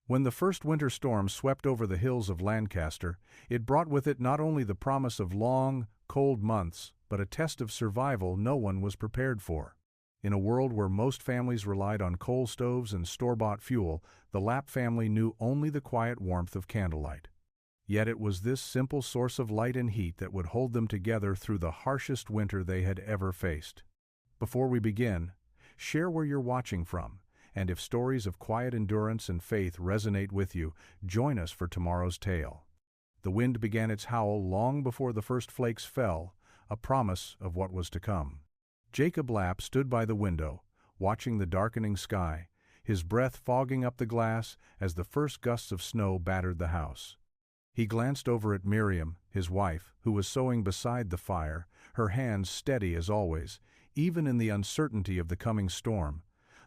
When the first winter storm swept over the hills of Lancaster, it brought with it not only the promise of long, cold months, but a test of survival no one was prepared for. In a world where most families relied on coal stoves and store-bought fuel, the Lapp family knew only the quiet warmth of candlelight. Yet it was this simple source of light and heat that would hold them together through the harshest winter they had ever faced. Before we begin, share where you're watching from, and if stories of quiet endurance and faith resonate with you, join us for tomorrow's tale. The wind began its howl long before the first flakes fell, a promise of what was to come. Jacob Lapp stood by the window, watching the darkening sky, his breath fogging up the glass as the first gusts of snow battered the house. He glanced over at Miriam, his wife, who was sewing beside the fire, her hands steady as always, even in the uncertainty of the coming storm.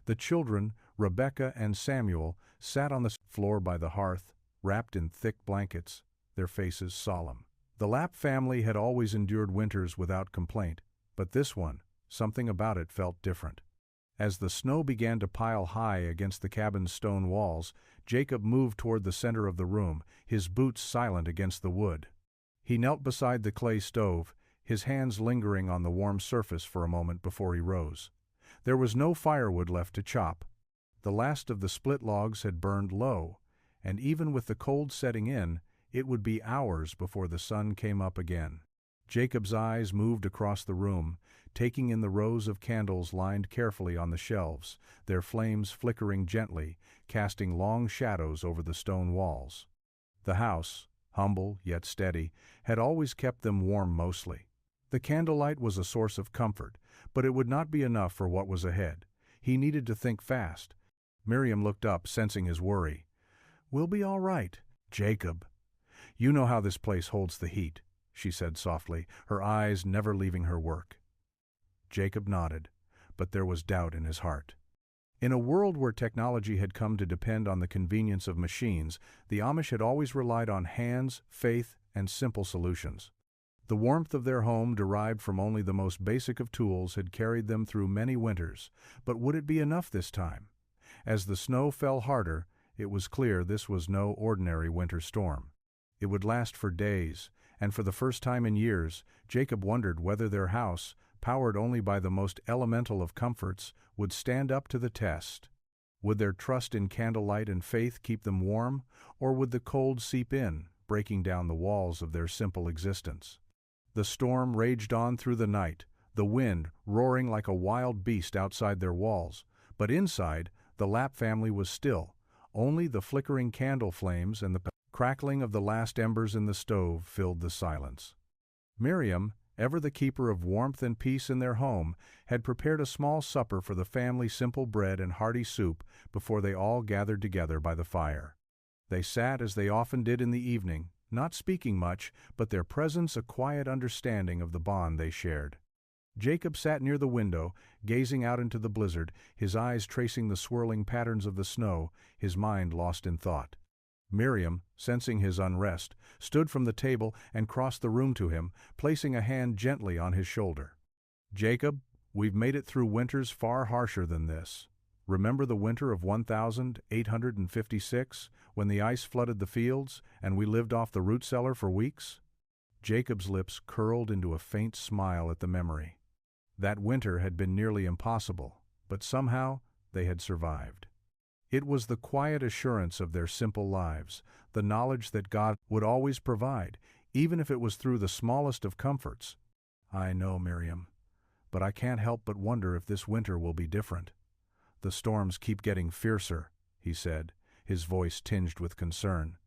The children, Rebecca and Samuel, sat on the floor by the hearth, wrapped in thick blankets, their faces solemn. The Lapp family had always endured winters without complaint, but this one, something about it felt different. As the snow began to pile high against the cabin's stone walls, Jacob moved toward the center of the room, his boots silent against the wood. He knelt beside the clay stove, his hands lingering on the warm surface for a moment before he rose. There was no firewood left to chop. The last of the split logs had burned low, and even with the cold setting in, it would be hours before the sun came up again. Jacob's eyes moved across the room, taking in the rows of candles lined carefully on the shelves, their flames flickering gently, casting long shadows over the stone walls. The house, humble yet steady, had always kept them warm mostly. The candlelight was a source of comfort, but it would not be enough for what was ahead. He needed to think fast. Miriam looked up, sensing his worry. "We'll be all right, Jacob. You know how this place holds the heat," she said softly, her eyes never leaving her work. Jacob nodded, but there was doubt in his heart. In a world where technology had come to depend on the convenience of machines, the Amish had always relied on hands, faith, and simple solutions. The warmth of their home, derived from only the most basic of tools, had carried them through many winters, but would it be enough this time? As the snow fell harder, it was clear this was no ordinary winter storm. It would last for days, and for the first time in years, Jacob wondered whether their house, powered only by the most elemental of comforts, would stand up to the test. Would their trust in candlelight and faith keep them warm, or would the cold seep in, breaking down the walls of their simple existence? The storm raged on through the night, the wind roaring like a wild beast outside their walls, but inside, the Lapp family was still. Only the flickering candle flames and the crackling of the last embers in the stove filled the silence. Miriam, ever the keeper of warmth and peace in their home, had prepared a small supper for the family, simple bread and hearty soup, before they all gathered together by the fire. They sat as they often did in the evening, not speaking much, but their presence a quiet understanding of the bond they shared. Jacob sat near the window, gazing out into the blizzard, his eyes tracing the swirling patterns of the snow, his mind lost in thought. Miriam, sensing his unrest, stood from the table and crossed the room to him, placing a hand gently on his shoulder. "Jacob, we've made it through winters far harsher than this. Remember the winter of 1856, when the ice flooded the fields, and we lived off the root cellar for weeks?" Jacob's lips curled into a faint smile at the memory. That winter had been nearly impossible, but somehow they had survived. It was the quiet assurance of their simple lives, the knowledge that God would always provide, even if it was through the smallest of comforts. "I know, Miriam, but I can't help but wonder if this winter will be different. The storms keep getting fiercer," he said, his voice tinged with concern.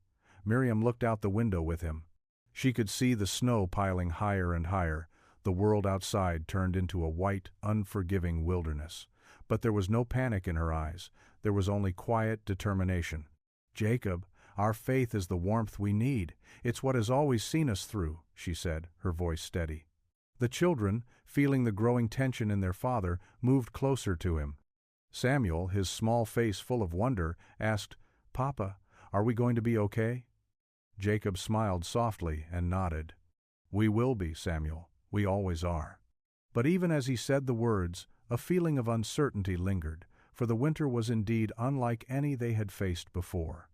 Miriam looked out the window with him. She could see the snow piling higher and higher, the world outside turned into a white, unforgiving wilderness. But there was no panic in her eyes, there was only quiet determination. "Jacob, our faith is the warmth we need. It's what has always seen us through," she said, her voice steady. The children, feeling the growing tension in their father, moved closer to him. Samuel, his small face full of wonder, asked, "Papa, are we going to be okay?" Jacob smiled softly and nodded. "We will be, Samuel. We always are." But even as he said the words, a feeling of uncertainty lingered, for the winter was indeed unlike any they had faced before.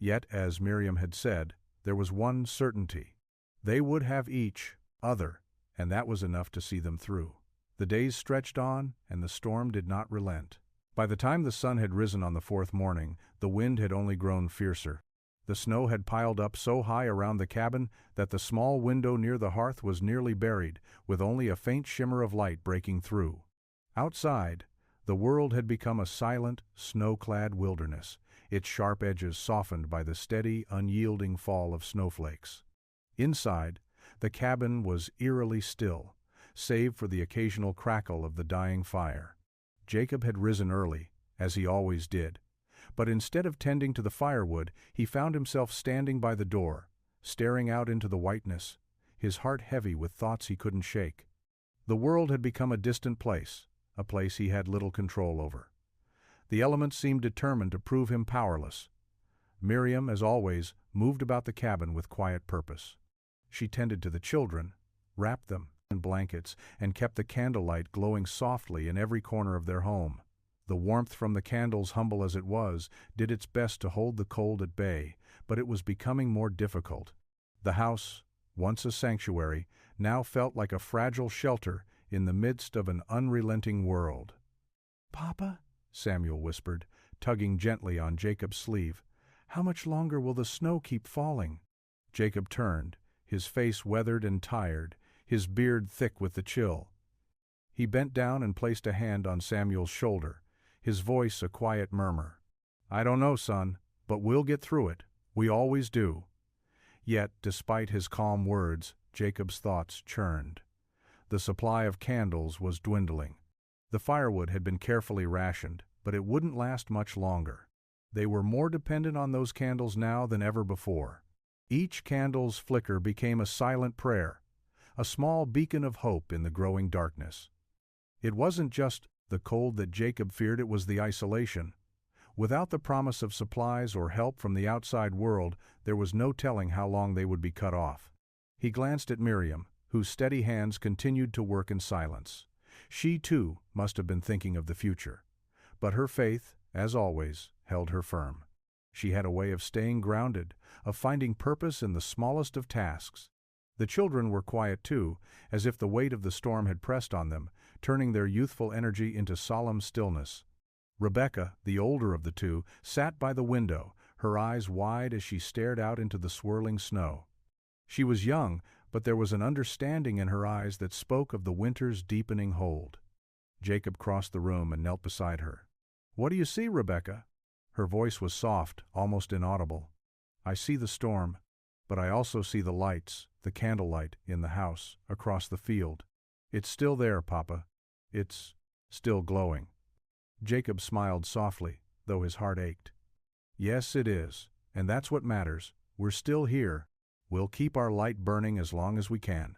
Yet, as Miriam had said, there was one certainty. They would have each other, and that was enough to see them through. The days stretched on, and the storm did not relent. By the time the sun had risen on the fourth morning, the wind had only grown fiercer. The snow had piled up so high around the cabin that the small window near the hearth was nearly buried, with only a faint shimmer of light breaking through. Outside, the world had become a silent, snow-clad wilderness, its sharp edges softened by the steady, unyielding fall of snowflakes. Inside, the cabin was eerily still, save for the occasional crackle of the dying fire. Jacob had risen early, as he always did, but instead of tending to the firewood, he found himself standing by the door, staring out into the whiteness, his heart heavy with thoughts he couldn't shake. The world had become a distant place, a place he had little control over. The elements seemed determined to prove him powerless. Miriam, as always, moved about the cabin with quiet purpose. She tended to the children, wrapped them in blankets, and kept the candlelight glowing softly in every corner of their home. The warmth from the candles, humble as it was, did its best to hold the cold at bay, but it was becoming more difficult. The house, once a sanctuary, now felt like a fragile shelter in the midst of an unrelenting world. "Papa," Samuel whispered, tugging gently on Jacob's sleeve, "how much longer will the snow keep falling?" Jacob turned, his face weathered and tired, his beard thick with the chill. He bent down and placed a hand on Samuel's shoulder, his voice a quiet murmur. "I don't know, son, but we'll get through it. We always do." Yet, despite his calm words, Jacob's thoughts churned. The supply of candles was dwindling. The firewood had been carefully rationed, but it wouldn't last much longer. They were more dependent on those candles now than ever before. Each candle's flicker became a silent prayer, a small beacon of hope in the growing darkness. It wasn't just the cold that Jacob feared, it was the isolation. Without the promise of supplies or help from the outside world, there was no telling how long they would be cut off. He glanced at Miriam, whose steady hands continued to work in silence. She, too, must have been thinking of the future. But her faith, as always, held her firm. She had a way of staying grounded, of finding purpose in the smallest of tasks. The children were quiet too, as if the weight of the storm had pressed on them, turning their youthful energy into solemn stillness. Rebecca, the older of the two, sat by the window, her eyes wide as she stared out into the swirling snow. She was young, but there was an understanding in her eyes that spoke of the winter's deepening hold. Jacob crossed the room and knelt beside her. "What do you see, Rebecca?" Her voice was soft, almost inaudible. "I see the storm, but I also see the lights, the candlelight in the house, across the field. It's still there, Papa. It's still glowing." Jacob smiled softly, though his heart ached. "Yes, it is, and that's what matters. We're still here. We'll keep our light burning as long as we can."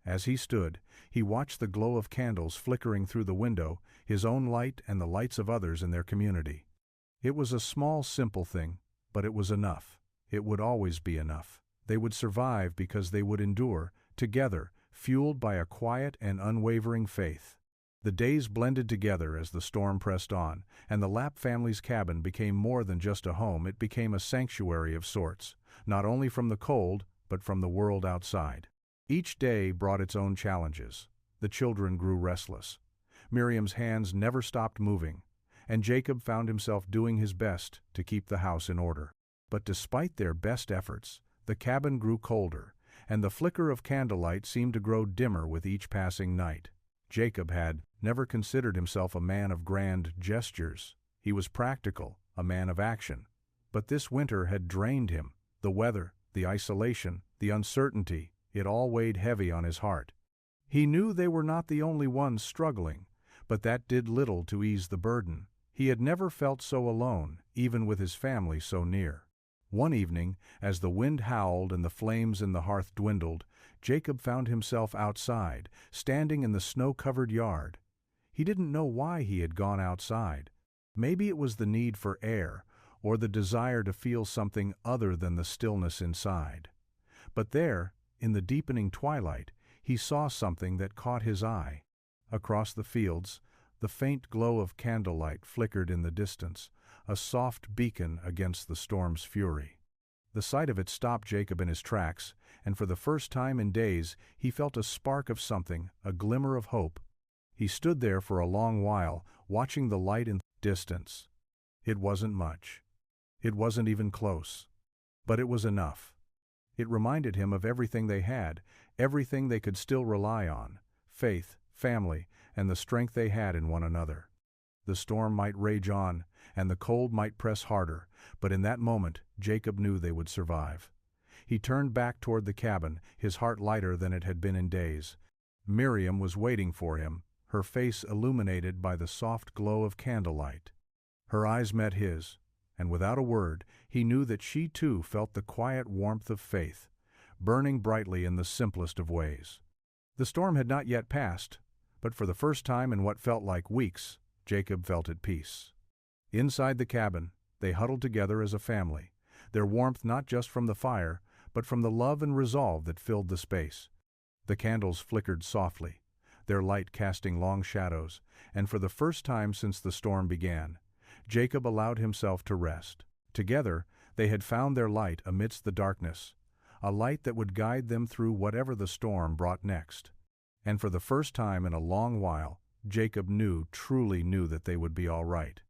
As he stood, he watched the glow of candles flickering through the window, his own light and the lights of others in their community. It was a small, simple thing, but it was enough. It would always be enough. They would survive because they would endure, together, fueled by a quiet and unwavering faith. The days blended together as the storm pressed on, and the Lapp family's cabin became more than just a home. It became a sanctuary of sorts, not only from the cold, but from the world outside. Each day brought its own challenges. The children grew restless. Miriam's hands never stopped moving, and Jacob found himself doing his best to keep the house in order. But despite their best efforts, the cabin grew colder, and the flicker of candlelight seemed to grow dimmer with each passing night. Jacob had never considered himself a man of grand gestures. He was practical, a man of action. But this winter had drained him. The weather, the isolation, the uncertainty, it all weighed heavy on his heart. He knew they were not the only ones struggling, but that did little to ease the burden. He had never felt so alone, even with his family so near. One evening, as the wind howled and the flames in the hearth dwindled, Jacob found himself outside, standing in the snow-covered yard. He didn't know why he had gone outside. Maybe it was the need for air, or the desire to feel something other than the stillness inside. But there, in the deepening twilight, he saw something that caught his eye. Across the fields, the faint glow of candlelight flickered in the distance, a soft beacon against the storm's fury. The sight of it stopped Jacob in his tracks, and for the first time in days he felt a spark of something, a glimmer of hope. He stood there for a long while, watching the light in the distance. It wasn't much. It wasn't even close. But it was enough. It reminded him of everything they had, everything they could still rely on: faith, family, and the strength they had in one another. The storm might rage on, and the cold might press harder, but in that moment Jacob knew they would survive. He turned back toward the cabin, his heart lighter than it had been in days. Miriam was waiting for him, her face illuminated by the soft glow of candlelight. Her eyes met his, and without a word he knew that she too felt the quiet warmth of faith, burning brightly in the simplest of ways. The storm had not yet passed, but for the first time in what felt like weeks, Jacob felt at peace. Inside the cabin, they huddled together as a family, their warmth not just from the fire, but from the love and resolve that filled the space. The candles flickered softly, their light casting long shadows, and for the first time since the storm began, Jacob allowed himself to rest. Together, they had found their light amidst the darkness, a light that would guide them through whatever the storm brought next. And for the first time in a long while, Jacob truly knew that they would be all right.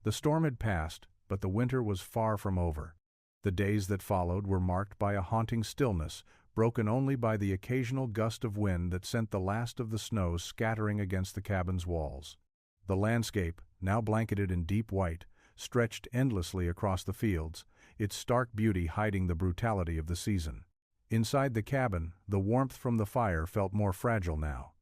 The storm had passed, but the winter was far from over. The days that followed were marked by a haunting stillness, broken only by the occasional gust of wind that sent the last of the snow scattering against the cabin's walls. The landscape, now blanketed in deep white, stretched endlessly across the fields, its stark beauty hiding the brutality of the season. Inside the cabin, the warmth from the fire felt more fragile now.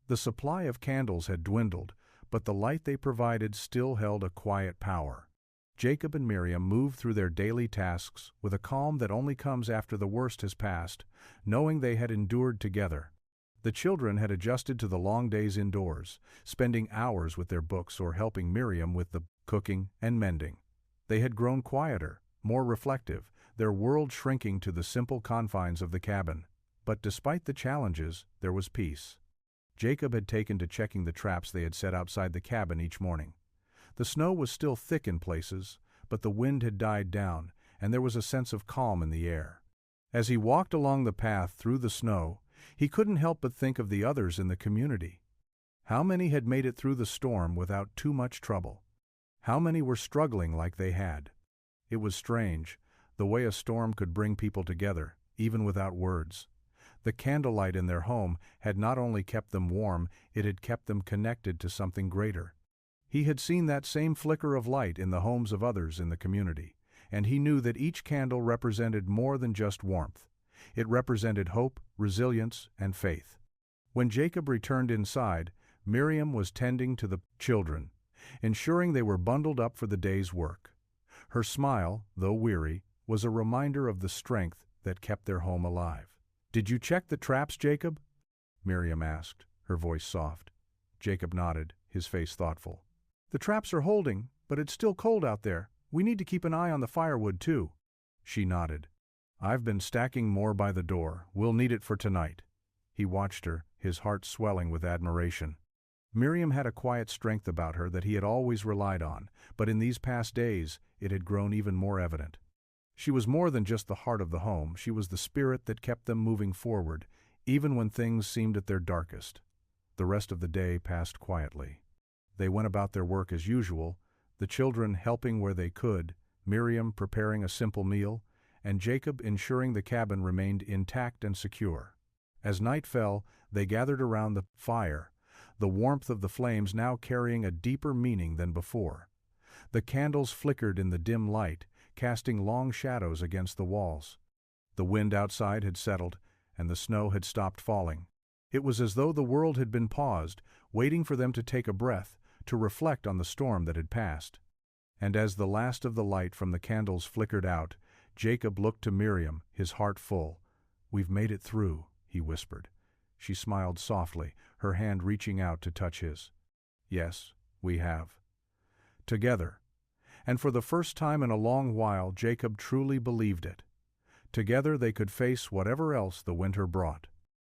The supply of candles had dwindled, but the light they provided still held a quiet power. Jacob and Miriam moved through their daily tasks with a calm that only comes after the worst has passed, knowing they had endured together. The children had adjusted to the long days indoors, spending hours with their books or helping Miriam with the cooking and mending. They had grown quieter, more reflective, their world shrinking to the simple confines of the cabin. But despite the challenges, there was peace. Jacob had taken to checking the traps they had set outside the cabin each morning. The snow was still thick in places, but the wind had died down, and there was a sense of calm in the air. As he walked along the path through the snow, he couldn't help but think of the others in the community. How many had made it through the storm without too much trouble? How many were struggling like they had? It was strange, the way a storm could bring people together, even without words. The candlelight in their home had not only kept them warm, it had kept them connected to something greater. He had seen that same flicker of light in the homes of others in the community, and he knew that each candle represented more than just warmth. It represented hope, resilience, and faith. When Jacob returned inside, Miriam was tending to the children, ensuring they were bundled up for the day's work. Her smile, though weary, was a reminder of the strength that kept their home alive. "Did you check the traps, Jacob?" Miriam asked, her voice soft. Jacob nodded, his face thoughtful. "The traps are holding, but it's still cold out there. We need to keep an eye on the firewood, too." She nodded. "I've been stacking more by the door. We'll need it for tonight." He watched her, his heart swelling with admiration. Miriam had a quiet strength about her that he had always relied on, but in these past days it had grown even more evident. She was more than just the heart of the home, she was the spirit that kept them moving forward, even when things seemed at their darkest. The rest of the day passed quietly. They went about their work as usual, the children helping where they could, Miriam preparing a simple meal, and Jacob ensuring the cabin remained intact and secure. As night fell, they gathered around the fire, the warmth of the flames now carrying a deeper meaning than before. The candles flickered in the dim light, casting long shadows against the walls. The wind outside had settled, and the snow had stopped falling. It was as though the world had been paused, waiting for them to take a breath, to reflect on the storm that had passed. And as the last of the light from the candles flickered out, Jacob looked to Miriam, his heart full. "We've made it through," he whispered. She smiled softly, her hand reaching out to touch his. "Yes, we have." Together. And for the first time in a long while, Jacob truly believed it. Together they could face whatever else the winter brought.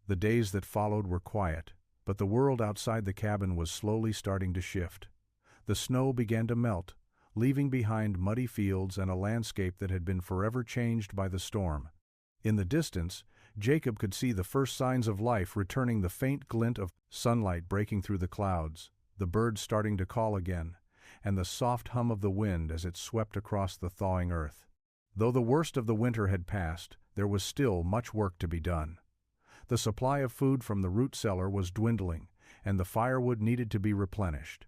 The days that followed were quiet, but the world outside the cabin was slowly starting to shift. The snow began to melt, leaving behind muddy fields and a landscape that had been forever changed by the storm. In the distance, Jacob could see the first signs of life returning, the faint glint of sunlight breaking through the clouds, the birds starting to call again, and the soft hum of the wind as it swept across the thawing earth. Though the worst of the winter had passed, there was still much work to be done. The supply of food from the root cellar was dwindling, and the firewood needed to be replenished.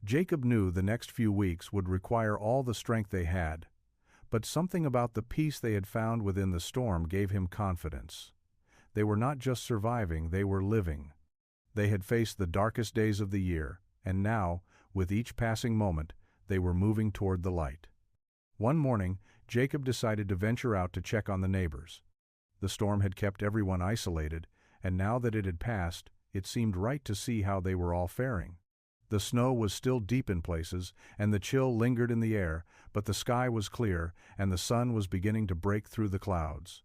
Jacob knew the next few weeks would require all the strength they had, but something about the peace they had found within the storm gave him confidence. They were not just surviving, they were living. They had faced the darkest days of the year, and now, with each passing moment, they were moving toward the light. One morning, Jacob decided to venture out to check on the neighbors. The storm had kept everyone isolated, and now that it had passed, it seemed right to see how they were all faring. The snow was still deep in places, and the chill lingered in the air, but the sky was clear, and the sun was beginning to break through the clouds.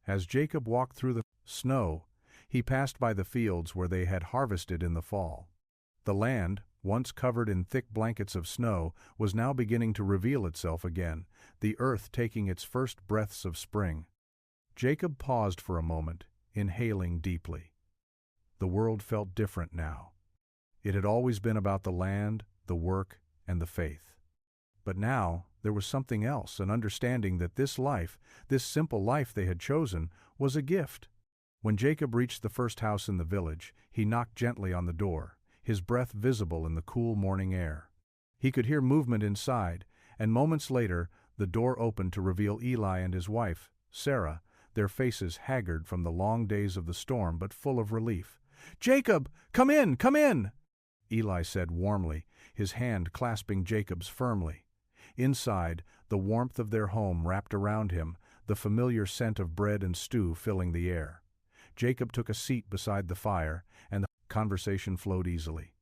As Jacob walked through the snow, he passed by the fields where they had harvested in the fall. The land, once covered in thick blankets of snow, was now beginning to reveal itself again, the earth taking its first breaths of spring. Jacob paused for a moment, inhaling deeply. The world felt different now. It had always been about the land, the work, and the faith. But now there was something else, an understanding that this life, this simple life they had chosen, was a gift. When Jacob reached the first house in the village, he knocked gently on the door, his breath visible in the cool morning air. He could hear movement inside, and moments later the door opened to reveal Eli and his wife, Sarah, their faces haggard from the long days of the storm but full of relief. "Jacob, come in, come in!" Eli said warmly, his hand clasping Jacob's firmly. Inside, the warmth of their home wrapped around him, the familiar scent of bread and stew filling the air. Jacob took a seat beside the fire, and the conversation flowed easily.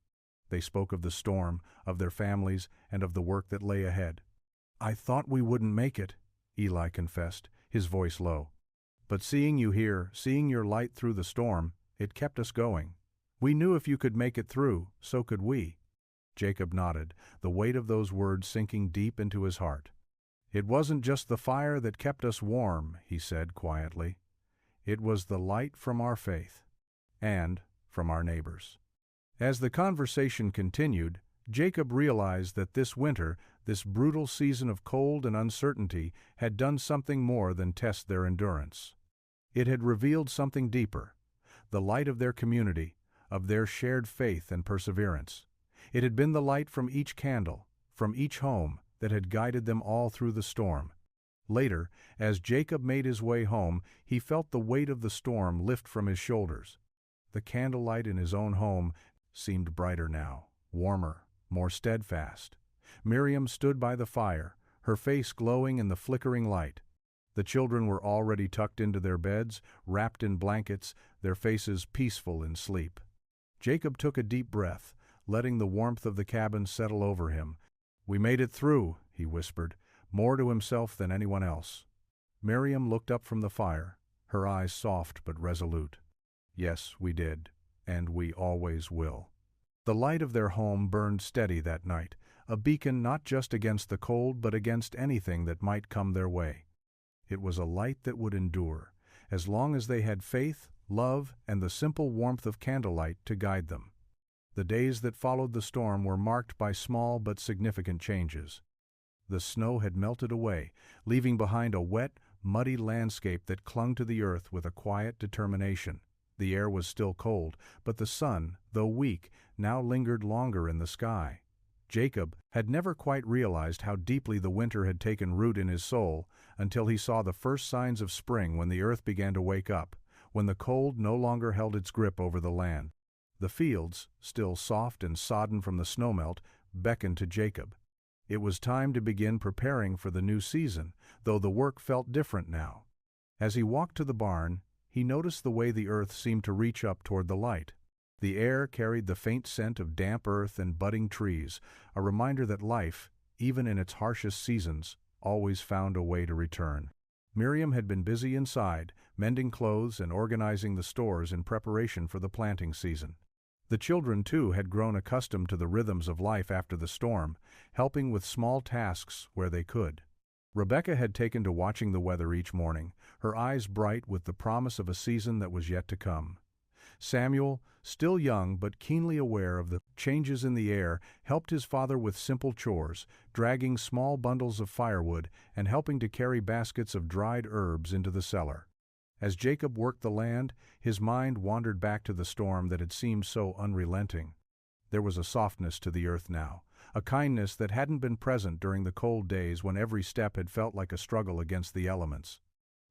They spoke of the storm, of their families, and of the work that lay ahead. "I thought we wouldn't make it," Eli confessed, his voice low. "But seeing you here, seeing your light through the storm, it kept us going. We knew if you could make it through, so could we." Jacob nodded, the weight of those words sinking deep into his heart. "It wasn't just the fire that kept us warm," he said quietly. "It was the light from our faith, and from our neighbors." As the conversation continued, Jacob realized that this winter, this brutal season of cold and uncertainty, had done something more than test their endurance. It had revealed something deeper, the light of their community, of their shared faith and perseverance. It had been the light from each candle, from each home, that had guided them all through the storm. Later, as Jacob made his way home, he felt the weight of the storm lift from his shoulders. The candlelight in his own home seemed brighter now, warmer, more steadfast. Miriam stood by the fire, her face glowing in the flickering light. The children were already tucked into their beds, wrapped in blankets, their faces peaceful in sleep. Jacob took a deep breath, letting the warmth of the cabin settle over him. "We made it through," he whispered, more to himself than anyone else. Miriam looked up from the fire, her eyes soft but resolute. "Yes, we did, and we always will." The light of their home burned steady that night, a beacon not just against the cold but against anything that might come their way. It was a light that would endure, as long as they had faith, love, and the simple warmth of candlelight to guide them. The days that followed the storm were marked by small but significant changes. The snow had melted away, leaving behind a wet, muddy landscape that clung to the earth with a quiet determination. The air was still cold, but the sun, though weak, now lingered longer in the sky. Jacob had never quite realized how deeply the winter had taken root in his soul until he saw the first signs of spring when the earth began to wake up, when the cold no longer held its grip over the land. The fields, still soft and sodden from the snowmelt, beckoned to Jacob. It was time to begin preparing for the new season, though the work felt different now. As he walked to the barn, he noticed the way the earth seemed to reach up toward the light. The air carried the faint scent of damp earth and budding trees, a reminder that life, even in its harshest seasons, always found a way to return. Miriam had been busy inside, mending clothes and organizing the stores in preparation for the planting season. The children, too, had grown accustomed to the rhythms of life after the storm, helping with small tasks where they could. Rebecca had taken to watching the weather each morning, her eyes bright with the promise of a season that was yet to come. Samuel, still young but keenly aware of the changes in the air, helped his father with simple chores, dragging small bundles of firewood and helping to carry baskets of dried herbs into the cellar. As Jacob worked the land, his mind wandered back to the storm that had seemed so unrelenting. There was a softness to the earth now, a kindness that hadn't been present during the cold days when every step had felt like a struggle against the elements.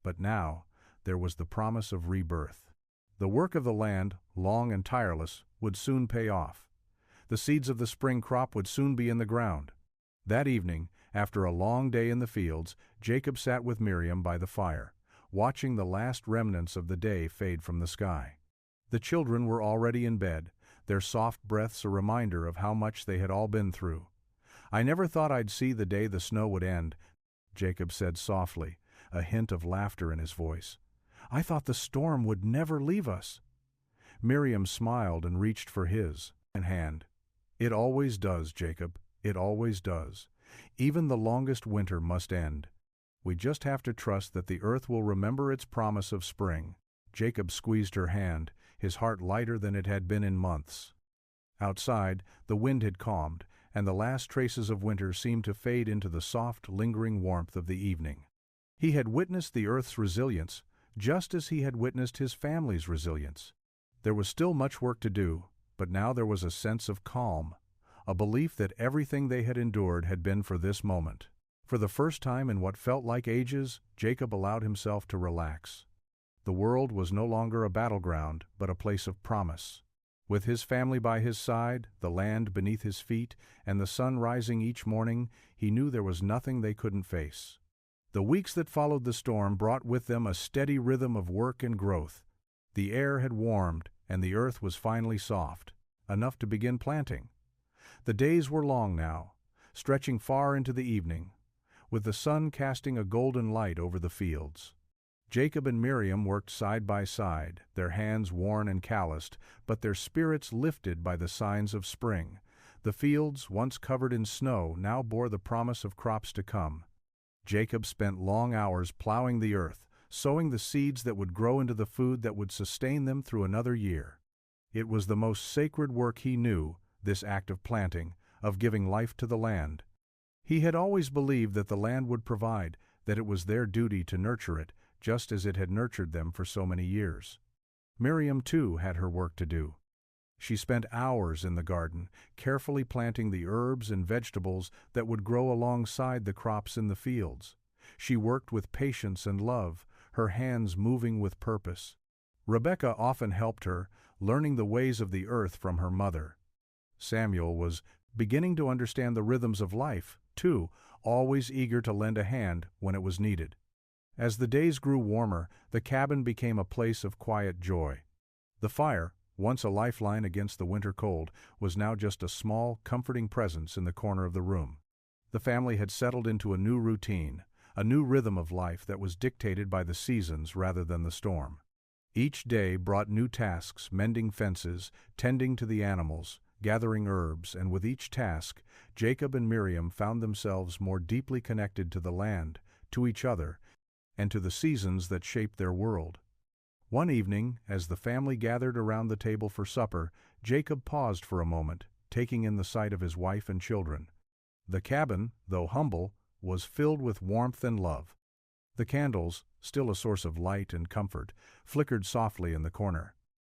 But now, there was the promise of rebirth. The work of the land, long and tireless, would soon pay off. The seeds of the spring crop would soon be in the ground. That evening, after a long day in the fields, Jacob sat with Miriam by the fire, watching the last remnants of the day fade from the sky. The children were already in bed, their soft breaths a reminder of how much they had all been through. "I never thought I'd see the day the snow would end," Jacob said softly, a hint of laughter in his voice. "I thought the storm would never leave us." Miriam smiled and reached for his hand. "It always does, Jacob, it always does. Even the longest winter must end. We just have to trust that the earth will remember its promise of spring." Jacob squeezed her hand, his heart lighter than it had been in months. Outside, the wind had calmed, and the last traces of winter seemed to fade into the soft, lingering warmth of the evening. He had witnessed the earth's resilience, just as he had witnessed his family's resilience. There was still much work to do, but now there was a sense of calm, a belief that everything they had endured had been for this moment. For the first time in what felt like ages, Jacob allowed himself to relax. The world was no longer a battleground, but a place of promise. With his family by his side, the land beneath his feet, and the sun rising each morning, he knew there was nothing they couldn't face. The weeks that followed the storm brought with them a steady rhythm of work and growth. The air had warmed, and the earth was finally soft, enough to begin planting. The days were long now, stretching far into the evening, with the sun casting a golden light over the fields. Jacob and Miriam worked side by side, their hands worn and calloused, but their spirits lifted by the signs of spring. The fields, once covered in snow, now bore the promise of crops to come. Jacob spent long hours plowing the earth, sowing the seeds that would grow into the food that would sustain them through another year. It was the most sacred work he knew, this act of planting, of giving life to the land. He had always believed that the land would provide, that it was their duty to nurture it, just as it had nurtured them for so many years. Miriam, too, had her work to do. She spent hours in the garden, carefully planting the herbs and vegetables that would grow alongside the crops in the fields. She worked with patience and love, her hands moving with purpose. Rebecca often helped her, learning the ways of the earth from her mother. Samuel was beginning to understand the rhythms of life, too, always eager to lend a hand when it was needed. As the days grew warmer, the cabin became a place of quiet joy. The fire, once a lifeline against the winter cold, was now just a small, comforting presence in the corner of the room. The family had settled into a new routine, a new rhythm of life that was dictated by the seasons rather than the storm. Each day brought new tasks, mending fences, tending to the animals, gathering herbs, and with each task, Jacob and Miriam found themselves more deeply connected to the land, to each other, and to the seasons that shaped their world. One evening, as the family gathered around the table for supper, Jacob paused for a moment, taking in the sight of his wife and children. The cabin, though humble, was filled with warmth and love. The candles, still a source of light and comfort, flickered softly in the corner.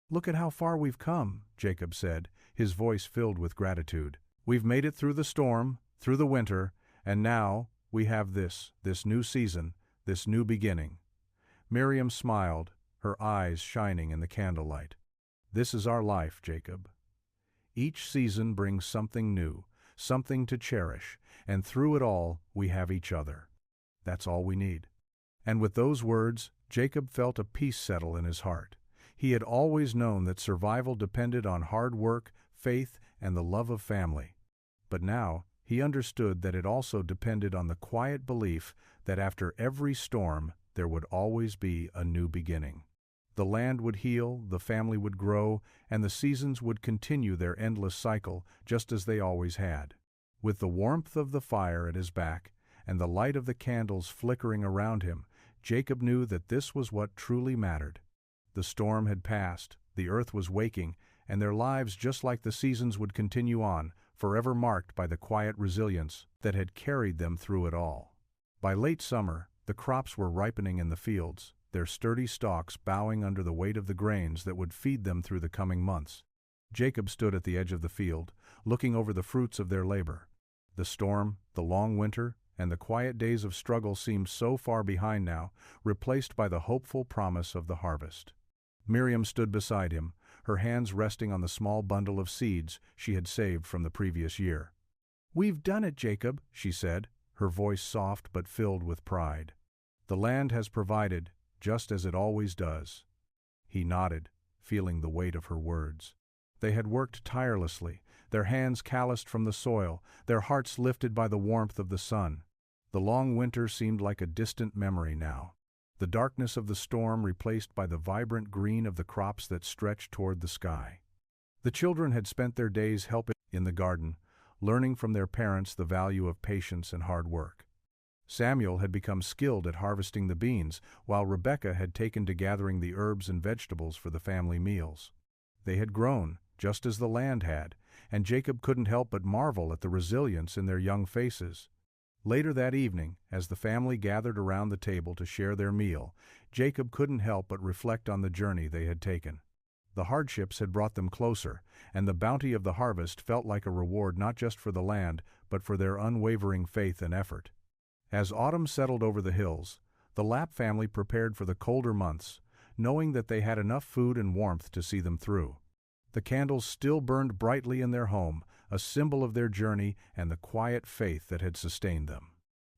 "Look at how far we've come," Jacob said, his voice filled with gratitude. "We've made it through the storm, through the winter, and now we have this new season, this new beginning." Miriam smiled, her eyes shining in the candlelight. "This is our life, Jacob. Each season brings something new, something to cherish, and through it all we have each other. That's all we need." And with those words, Jacob felt a peace settle in his heart. He had always known that survival depended on hard work, faith, and the love of family. But now, he understood that it also depended on the quiet belief that after every storm, there would always be a new beginning. The land would heal, the family would grow, and the seasons would continue their endless cycle just as they always had. With the warmth of the fire at his back and the light of the candles flickering around him, Jacob knew that this was what truly mattered. The storm had passed, the earth was waking, and their lives, just like the seasons, would continue on, forever marked by the quiet resilience that had carried them through it all. By late summer, the crops were ripening in the fields, their sturdy stalks bowing under the weight of the grains that would feed them through the coming months. Jacob stood at the edge of the field, looking over the fruits of their labor. The storm, the long winter, and the quiet days of struggle seemed so far behind now, replaced by the hopeful promise of the harvest. Miriam stood beside him, her hands resting on the small bundle of seeds she had saved from the previous year. "We've done it, Jacob," she said, her voice soft but filled with pride. "The land has provided, just as it always does." He nodded, feeling the weight of her words. They had worked tirelessly, their hands calloused from the soil, their hearts lifted by the warmth of the sun. The long winter seemed like a distant memory now, the darkness of the storm replaced by the vibrant green of the crops that stretched toward the sky. The children had spent their days helping in the garden, learning from their parents the value of patience and hard work. Samuel had become skilled at harvesting the beans, while Rebecca had taken to gathering the herbs and vegetables for the family meals. They had grown, just as the land had, and Jacob couldn't help but marvel at the resilience in their young faces. Later that evening, as the family gathered around the table to share their meal, Jacob couldn't help but reflect on the journey they had taken. The hardships had brought them closer, and the bounty of the harvest felt like a reward not just for the land, but for their unwavering faith and effort. As autumn settled over the hills, the Lapp family prepared for the colder months, knowing that they had enough food and warmth to see them through. The candles still burned brightly in their home, a symbol of their journey and the quiet faith that had sustained them.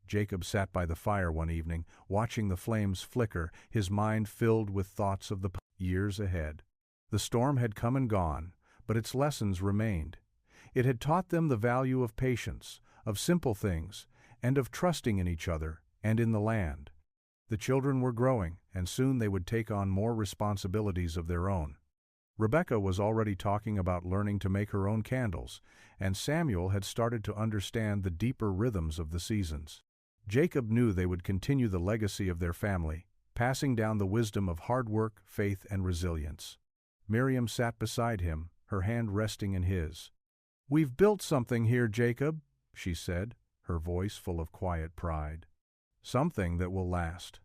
Jacob sat by the fire one evening, watching the flames flicker, his mind filled with thoughts of the years ahead. The storm had come and gone, but its lessons remained. It had taught them the value of patience, of simple things, and of trusting in each other and in the land. The children were growing, and soon they would take on more responsibilities of their own. Rebecca was already talking about learning to make her own candles, and Samuel had started to understand the deeper rhythms of the seasons. Jacob knew they would continue the legacy of their family, passing down the wisdom of hard work, faith, and resilience. Miriam sat beside him, her hand resting in his. "We've built something here, Jacob," she said, her voice full of quiet pride. "Something that will last."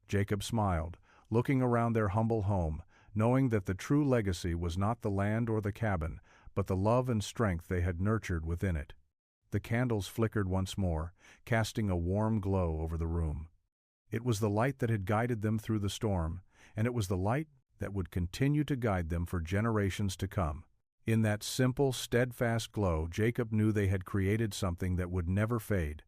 Jacob smiled, looking around their humble home, knowing that the true legacy was not the land or the cabin, but the love and strength they had nurtured within it. The candles flickered once more, casting a warm glow over the room. It was the light that had guided them through the storm, and it was the light that would continue to guide them for generations to come. In that simple, steadfast glow, Jacob knew they had created something that would never fade,